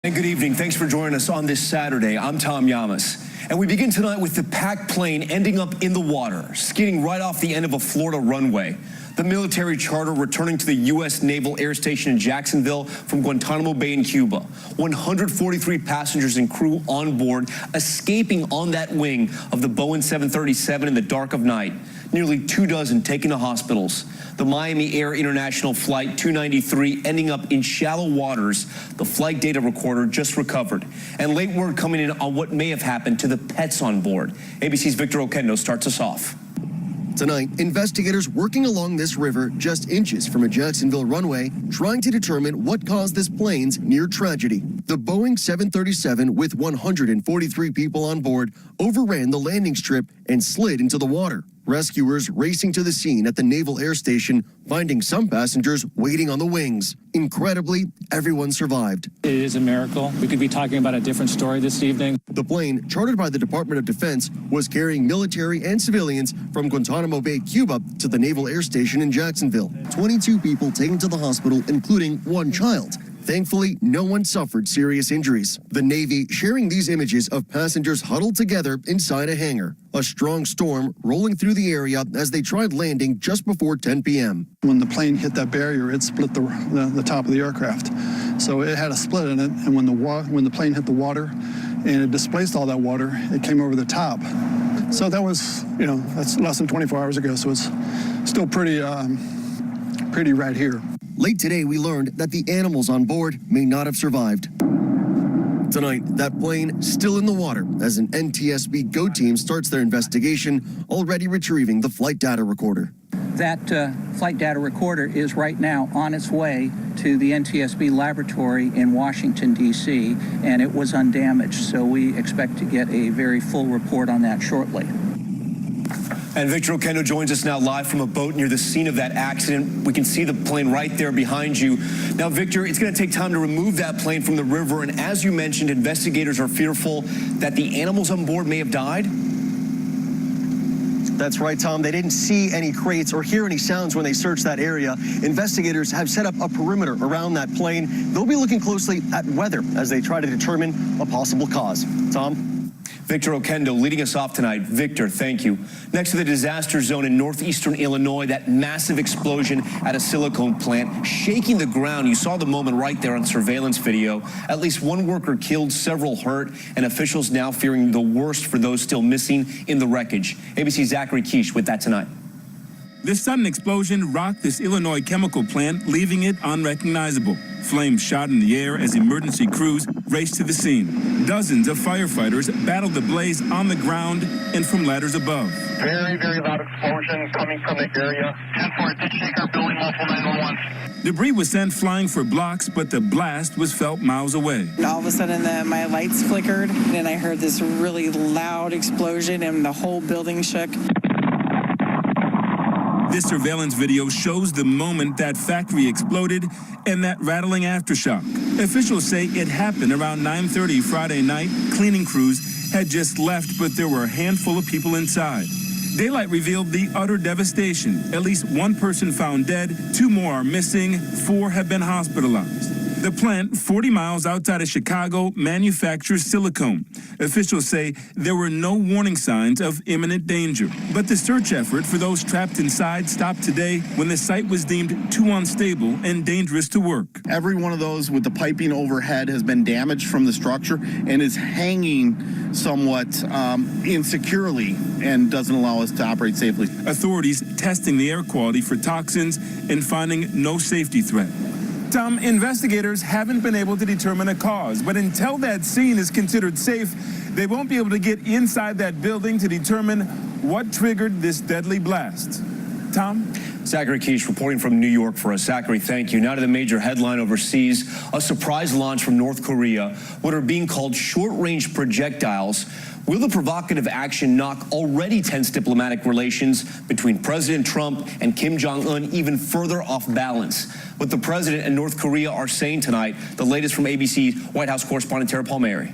And good evening. Thanks for joining us on this Saturday. I'm Tom Yamas. And we begin tonight with the packed plane ending up in the water, skidding right off the end of a Florida runway. The military charter returning to the U.S. Naval Air Station in Jacksonville from Guantanamo Bay in Cuba. 143 passengers and crew on board, escaping on that wing of the Boeing 737 in the dark of night. Nearly 24 taken to hospitals. The Miami Air International Flight 293 ending up in shallow waters. The flight data recorder just recovered. And late word coming in on what may have happened to the pets on board. ABC's Victor Oquendo starts us off. Tonight, investigators working along this river just inches from a Jacksonville runway trying to determine what caused this plane's near tragedy. The Boeing 737 with 143 people on board overran the landing strip and slid into the water. Rescuers racing to the scene at the Naval Air Station, finding some passengers waiting on the wings. Incredibly, everyone survived. It is a miracle. We could be talking about a different story this evening. The plane, chartered by the Department of Defense, was carrying military and civilians from Guantanamo Bay, Cuba, to the Naval Air Station in Jacksonville. 22 people taken to the hospital, including one child. Thankfully, no one suffered serious injuries. The Navy sharing these images of passengers huddled together inside a hangar. A strong storm rolling through the area as they tried landing just before 10 p.m. When the plane hit that barrier, it split the top of the aircraft. So it had a split in it, and when the plane hit the water and it displaced all that water, it came over the top. So that was, that's less than 24 hours ago, so it's still pretty right here. Late today, we learned that the animals on board may not have survived. Tonight, that plane still in the water as an NTSB GO team starts their investigation, already retrieving the flight data recorder. That flight data recorder is right now on its way to the NTSB laboratory in Washington, D.C., and it was undamaged, so we expect to get a very full report on that shortly. And Victor Oquendo joins us now live from a boat near the scene of that accident. We can see the plane right there behind you. Now, Victor, it's going to take time to remove that plane from the river, and as you mentioned, investigators are fearful that the animals on board may have died. That's right, Tom. They didn't see any crates or hear any sounds when they searched that area. Investigators have set up a perimeter around that plane. They'll be looking closely at weather as they try to determine a possible cause. Tom? Victor Oquendo leading us off tonight. Victor, thank you. Next to the disaster zone in northeastern Illinois, that massive explosion at a silicone plant shaking the ground. You saw the moment right there on surveillance video. At least one worker killed, several hurt, and officials now fearing the worst for those still missing in the wreckage. ABC's Zachary Quiche with that tonight. This sudden explosion rocked this Illinois chemical plant, leaving it unrecognizable. Flames shot in the air as emergency crews raced to the scene. Dozens of firefighters battled the blaze on the ground and from ladders above. Very, very loud explosion coming from the area. 10-4, did shake our building, multiple 911. Debris was sent flying for blocks, but the blast was felt miles away. All of a sudden, my lights flickered, and I heard this really loud explosion, and the whole building shook. This surveillance video shows the moment that factory exploded and that rattling aftershock. Officials say it happened around 9:30 Friday night. Cleaning crews had just left, but there were a handful of people inside. Daylight revealed the utter devastation. At least one person found dead, 2 more are missing, 4 have been hospitalized. The plant, 40 miles outside of Chicago, manufactures silicone. Officials say there were no warning signs of imminent danger. But the search effort for those trapped inside stopped today when the site was deemed too unstable and dangerous to work. Every one of those with the piping overhead has been damaged from the structure and is hanging somewhat insecurely and doesn't allow us to operate safely. Authorities testing the air quality for toxins and finding no safety threat. Tom, investigators haven't been able to determine a cause, but until that scene is considered safe, they won't be able to get inside that building to determine what triggered this deadly blast. Tom? Zachary Quiche reporting from New York for us. Zachary, thank you. Now to the major headline overseas. A surprise launch from North Korea, what are being called short-range projectiles. Will the provocative action knock already tense diplomatic relations between President Trump and Kim Jong-un even further off balance? What the president and North Korea are saying tonight. The latest from ABC White House correspondent Tara Palmieri.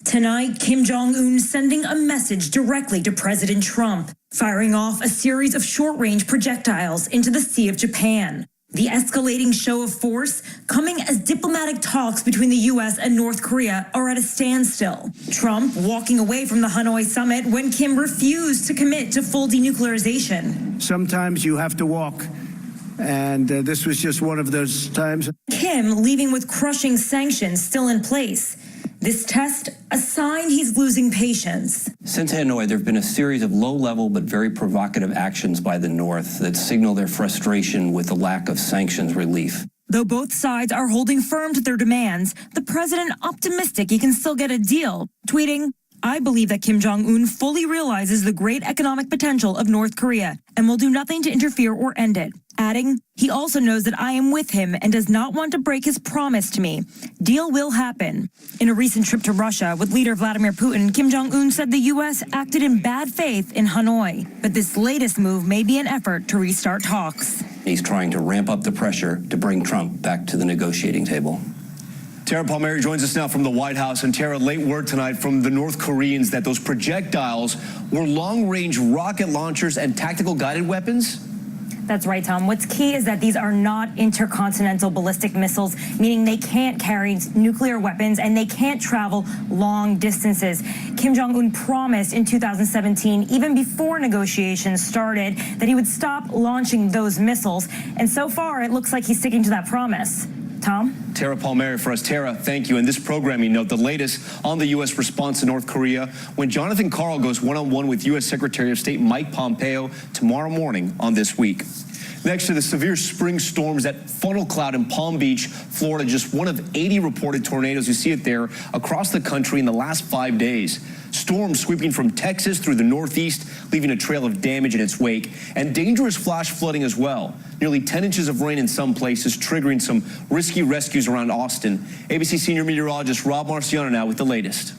Tonight, Kim Jong-un sending a message directly to President Trump, firing off a series of short-range projectiles into the Sea of Japan. The escalating show of force coming as diplomatic talks between the U.S. and North Korea are at a standstill. Trump walking away from the Hanoi summit when Kim refused to commit to full denuclearization. Sometimes you have to walk, and this was just one of those times. Kim leaving with crushing sanctions still in place. This test, a sign he's losing patience. Since Hanoi, there have been a series of low-level but very provocative actions by the North that signal their frustration with the lack of sanctions relief. Though both sides are holding firm to their demands, the president optimistic he can still get a deal, tweeting, "I believe that Kim Jong-un fully realizes the great economic potential of North Korea and will do nothing to interfere or end it." Adding, "He also knows that I am with him and does not want to break his promise to me. Deal will happen." In a recent trip to Russia with leader Vladimir Putin, Kim Jong-un said the U.S. acted in bad faith in Hanoi. But this latest move may be an effort to restart talks. He's trying to ramp up the pressure to bring Trump back to the negotiating table. Tara Palmieri joins us now from the White House. And Tara, late word tonight from the North Koreans that those projectiles were long-range rocket launchers and tactical guided weapons? That's right, Tom. What's key is that these are not intercontinental ballistic missiles, meaning they can't carry nuclear weapons and they can't travel long distances. Kim Jong-un promised in 2017, even before negotiations started, that he would stop launching those missiles. And so far, it looks like he's sticking to that promise. Tom? Tara Palmieri for us. Tara, thank you. And this programming note, the latest on the U.S. response to North Korea, when Jonathan Karl goes one-on-one with U.S. Secretary of State Mike Pompeo tomorrow morning on This Week. Next to the severe spring storms at Funnel Cloud in Palm Beach, Florida, just one of 80 reported tornadoes. You see it there across the country in the last 5 days. Storms sweeping from Texas through the Northeast, leaving a trail of damage in its wake, and dangerous flash flooding as well. Nearly 10 inches of rain in some places, triggering some risky rescues around Austin. ABC senior meteorologist Rob Marciano now with the latest.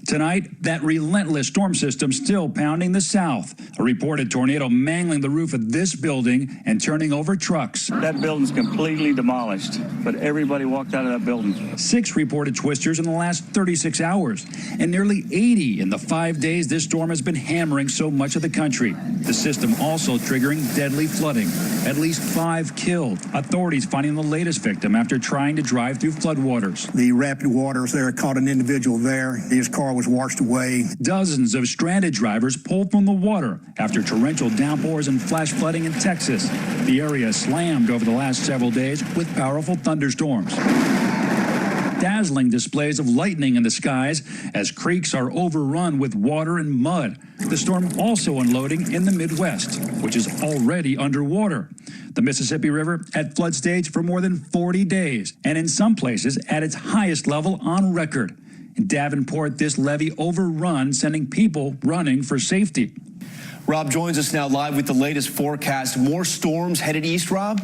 Tonight, that relentless storm system still pounding the south. A reported tornado mangling the roof of this building and turning over trucks. That building's completely demolished, but everybody walked out of that building. 6 reported twisters in the last 36 hours, and nearly 80 in the 5 days this storm has been hammering so much of the country. The system also triggering deadly flooding. At least 5 killed. Authorities finding the latest victim after trying to drive through floodwaters. The rapid waters there caught an individual there. His car was washed away. Dozens of stranded drivers pulled from the water after torrential downpours and flash flooding in Texas. The area slammed over the last several days with powerful thunderstorms. Dazzling displays of lightning in the skies as creeks are overrun with water and mud. The storm also unloading in the Midwest, which is already underwater. The Mississippi River at flood stage for more than 40 days, and in some places at its highest level on record. In Davenport, this levee overrun, sending people running for safety. Rob joins us now live with the latest forecast. More storms headed east, Rob?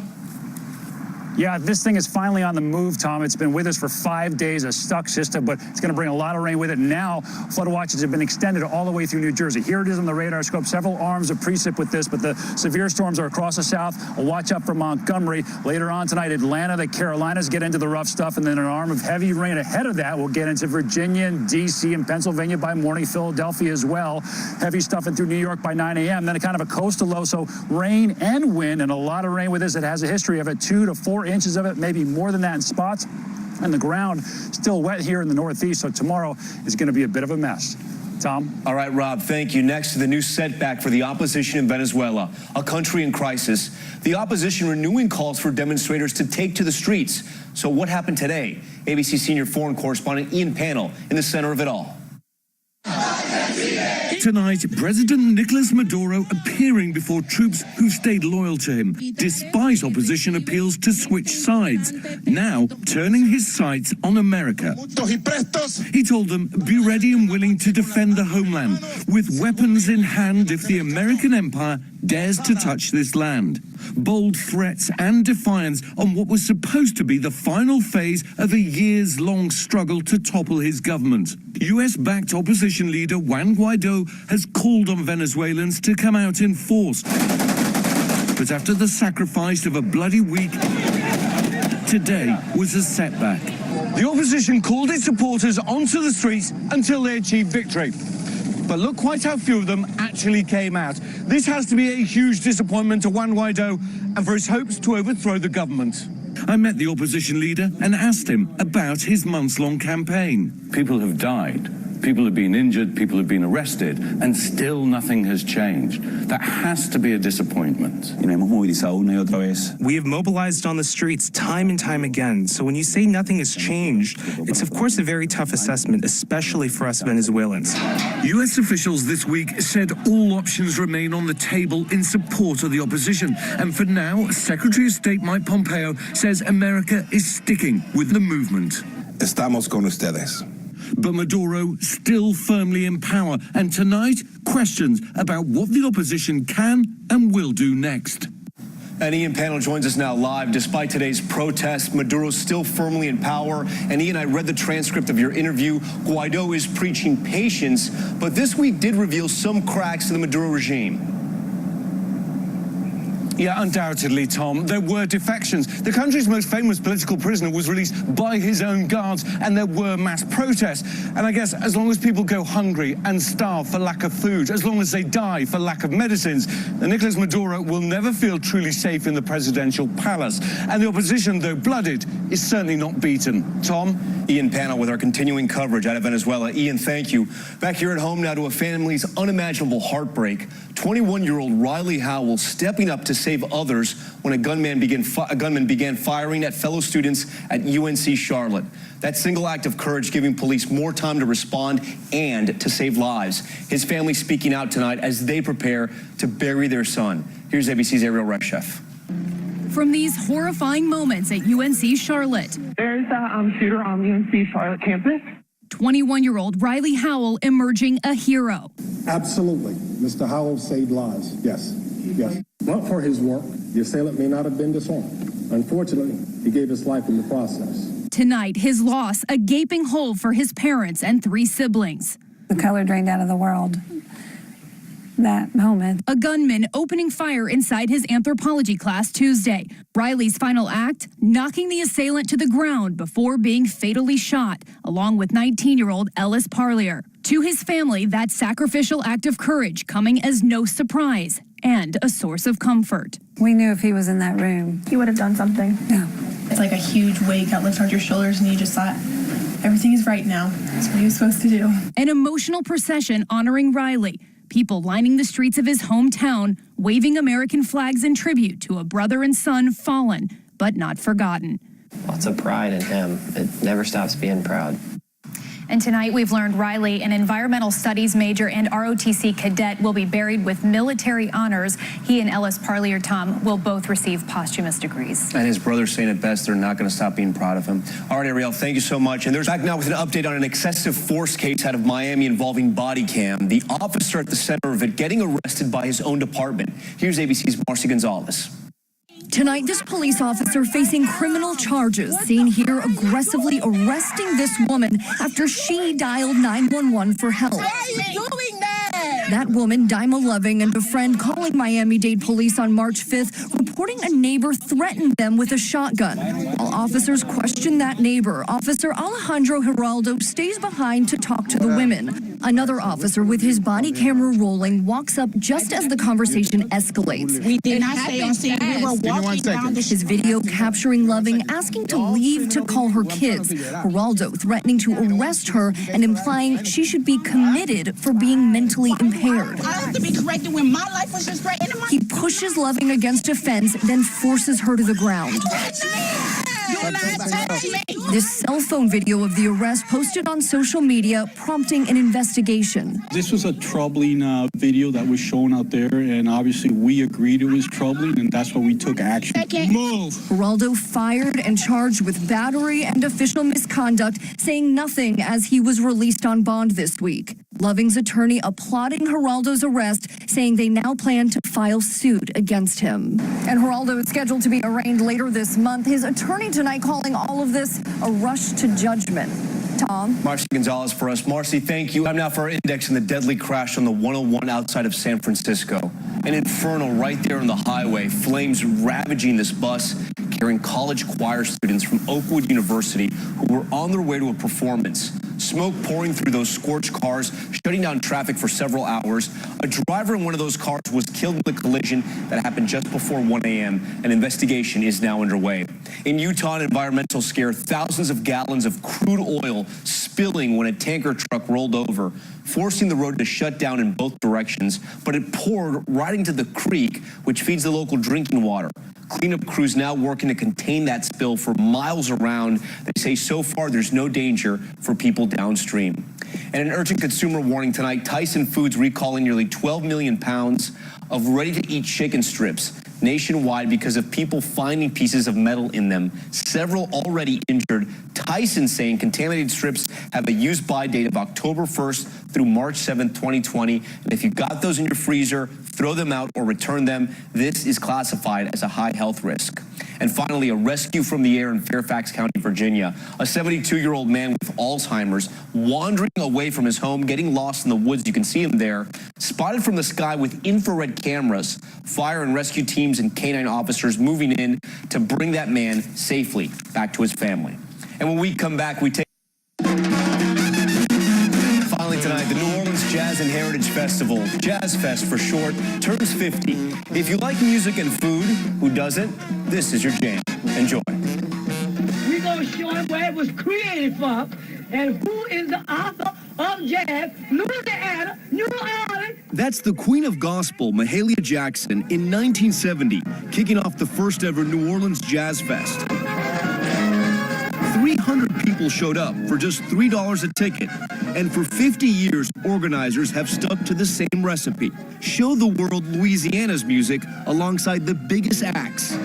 Yeah, this thing is finally on the move, Tom. It's been with us for 5 days, a stuck system, but it's going to bring a lot of rain with it. Now, flood watches have been extended all the way through New Jersey. Here it is on the radar scope, several arms of precip with this, but the severe storms are across the south. A watch out for Montgomery. Later on tonight, Atlanta, the Carolinas get into the rough stuff, and then an arm of heavy rain ahead of that will get into Virginia and D.C. and Pennsylvania by morning, Philadelphia as well. Heavy stuff in through New York by 9 a.m. Then a kind of a coastal low, so rain and wind, and a lot of rain with this. It has a history of 2 to 4 inches of it, maybe more than that in spots. And the ground still wet here in the Northeast, so tomorrow is going to be a bit of a mess. Tom? All right, Rob, thank you. Next to the new setback for the opposition in Venezuela, a country in crisis. The opposition renewing calls for demonstrators to take to the streets. So what happened today? ABC senior foreign correspondent Ian Pannell in the center of it all. Tonight, President Nicolas Maduro appearing before troops who've stayed loyal to him, despite opposition appeals to switch sides, now turning his sights on America. He told them, be ready and willing to defend the homeland, with weapons in hand if the American empire dares to touch this land. Bold threats and defiance on what was supposed to be the final phase of a years-long struggle to topple his government. US-backed opposition leader Juan Guaido has called on Venezuelans to come out in force. But after the sacrifice of a bloody week, today was a setback. The opposition called its supporters onto the streets until they achieved victory. but look quite how few of them actually came out. This has to be a huge disappointment to Juan Guaido and for his hopes to overthrow the government. I met the opposition leader and asked him about his months-long campaign. People have died. People have been injured, people have been arrested, and still nothing has changed. That has to be a disappointment. We have mobilized on the streets time and time again, so when you say nothing has changed, it's of course a very tough assessment, especially for us Venezuelans. U.S. officials this week said all options remain on the table in support of the opposition. And for now, Secretary of State Mike Pompeo says America is sticking with the movement. Estamos con ustedes. But Maduro still firmly in power, and tonight, questions about what the opposition can and will do next. And Ian Panel joins us now live. Despite today's protests, Maduro's still firmly in power. And Ian, I read the transcript of your interview. Guaido is preaching patience, but this week did reveal some cracks in the Maduro regime. Yeah, undoubtedly, Tom. There were defections. The country's most famous political prisoner was released by his own guards, and there were mass protests. And I guess as long as people go hungry and starve for lack of food, as long as they die for lack of medicines, then Nicolas Maduro will never feel truly safe in the presidential palace. And the opposition, though blooded, is certainly not beaten. Tom? Ian Panel with our continuing coverage out of Venezuela. Ian, thank you. Back here at home now to a family's unimaginable heartbreak. 21-year-old Riley Howells stepping up to save others when a gunman began firing at fellow students at UNC Charlotte. That single act of courage giving police more time to respond and to save lives. His family speaking out tonight as they prepare to bury their son. Here's ABC's Ariel Reshef. From these horrifying moments at UNC Charlotte. There's a shooter on UNC Charlotte campus. 21-year-old Riley Howell emerging a hero. Absolutely. Mr. Howell saved lives. Yes. Yes. But for his work, the assailant may not have been disarmed. Unfortunately, he gave his life in the process. Tonight, his loss, a gaping hole for his parents and 3 siblings. The color drained out of the world. That moment. A gunman opening fire inside his anthropology class Tuesday. Riley's final act, knocking the assailant to the ground before being fatally shot, along with 19-year-old Ellis Parlier. To his family, that sacrificial act of courage coming as no surprise and a source of comfort. We knew if he was in that room, he would have done something. Yeah. It's like a huge weight got lifted on your shoulders and you just thought, everything is right now. That's what he was supposed to do. An emotional procession honoring Riley. People lining the streets of his hometown, waving American flags in tribute to a brother and son fallen, but not forgotten. Lots of pride in him. It never stops being proud. And tonight we've learned Riley, an environmental studies major and ROTC cadet, will be buried with military honors. He and Ellis Parlier, Tom, will both receive posthumous degrees. And his brother's saying it best, they're not going to stop being proud of him. All right, Ariel, thank you so much. And there's back now with an update on an excessive force case out of Miami involving Bodycam. The officer at the center of it getting arrested by his own department. Here's ABC's Marcy Gonzalez. Tonight, this police officer facing criminal charges, seen here aggressively arresting this woman after she dialed 911 for help. Why are you doing that? That woman, Daima Loving, and a friend calling Miami-Dade police on March 5th, reporting a neighbor threatened them with a shotgun. While officers question that neighbor, Officer Alejandro Giraldo stays behind to talk to the women. Another officer with his body camera rolling walks up just as the conversation escalates. We did not stay on scene. We were walking down the His video capturing Loving asking to leave to call her kids. Giraldo threatening to arrest her and implying she should be committed for being mentally impaired. I have to be corrected when my life was just threatened. He pushes Loving against a fence, then forces her to the ground. This cell phone video of the arrest posted on social media, prompting an investigation. This was a troubling video that was shown out there, and obviously we agreed it was troubling, and that's why we took action. Move! Giraldo fired and charged with battery and official misconduct, saying nothing as he was released on bond this week. Loving's attorney applauding Giraldo's arrest, saying they now plan to file suit against him. And Giraldo is scheduled to be arraigned later this month. His attorney tonight calling all of this a rush to judgment. Tom? Marcy Gonzalez for us. Marcy, thank you. I'm now for our index in the deadly crash on the 101 outside of San Francisco. An inferno right there on the highway. Flames ravaging this bus carrying college choir students from Oakwood University who were on their way to a performance. Smoke pouring through those scorched cars, shutting down traffic for several hours. A driver in one of those cars was killed in the collision that happened just before 1 a.m. An investigation is now underway. In Utah, an environmental scare, thousands of gallons of crude oil spilling when a tanker truck rolled over, forcing the road to shut down in both directions, but it poured right into the creek, which feeds the local drinking water. Cleanup crews now working to contain that spill for miles around. They say so far there's no danger for people downstream. And an urgent consumer warning tonight, Tyson Foods recalling nearly 12 million pounds of ready-to-eat chicken strips nationwide because of people finding pieces of metal in them. Several already injured. Tyson saying contaminated strips have a use-by date of October 1st through March 7th, 2020. And if you got those in your freezer, throw them out or return them. This is classified as a high health risk. And finally, a rescue from the air in Fairfax County, Virginia. A 72-year-old man with Alzheimer's wandering away from his home, getting lost in the woods. You can see him there, spotted from the sky with infrared cameras. Fire and rescue teams and canine officers moving in to bring that man safely back to his family. And when we come back, we take... Finally tonight, the New Orleans Jazz and Heritage Festival, Jazz Fest for short, turns 50. If you like music and food, who doesn't? This is your jam. Enjoy. We're going to show him where it was created from and who is the author of jazz, Louisiana, New Orleans. That's the Queen of Gospel, Mahalia Jackson, in 1970, kicking off the first ever New Orleans Jazz Fest. 300 people showed up for just $3 a ticket. And for 50 years, organizers have stuck to the same recipe. Show the world Louisiana's music alongside the biggest acts.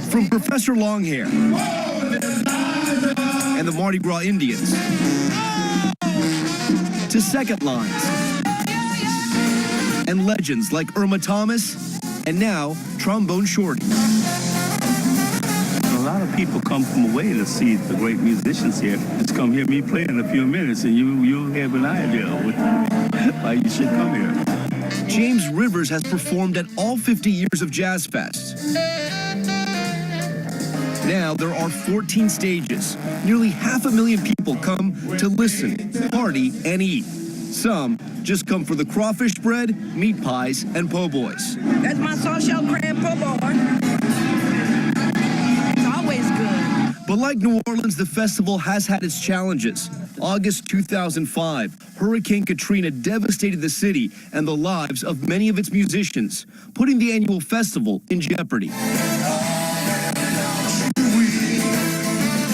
From Professor Longhair and the Mardi Gras Indians to second lines and legends like Irma Thomas and now Trombone Shorty. A lot of people come from away to see the great musicians here. Just come hear me play in a few minutes and you'll have an idea of why you should come here. James Rivers has performed at all 50 years of Jazz Fest. Now there are 14 stages. Nearly 500,000 people come to listen, party, and eat. Some just come for the crawfish bread, meat pies, and po' boys. That's my social crab po' boy. It's always good. But like New Orleans, the festival has had its challenges. August 2005, Hurricane Katrina devastated the city and the lives of many of its musicians, putting the annual festival in jeopardy.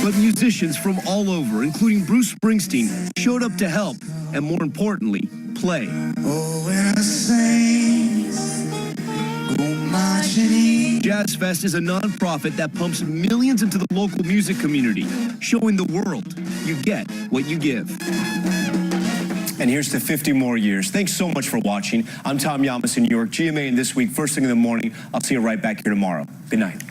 But musicians from all over, including Bruce Springsteen, showed up to help and, more importantly, play. Oh, when I sing, go marching in. Jazz Fest is a nonprofit that pumps millions into the local music community, showing the world you get what you give. And here's to 50 more years. Thanks so much for watching. I'm Tom Yamas in New York, GMA in This Week, first thing in the morning. I'll see you right back here tomorrow. Good night.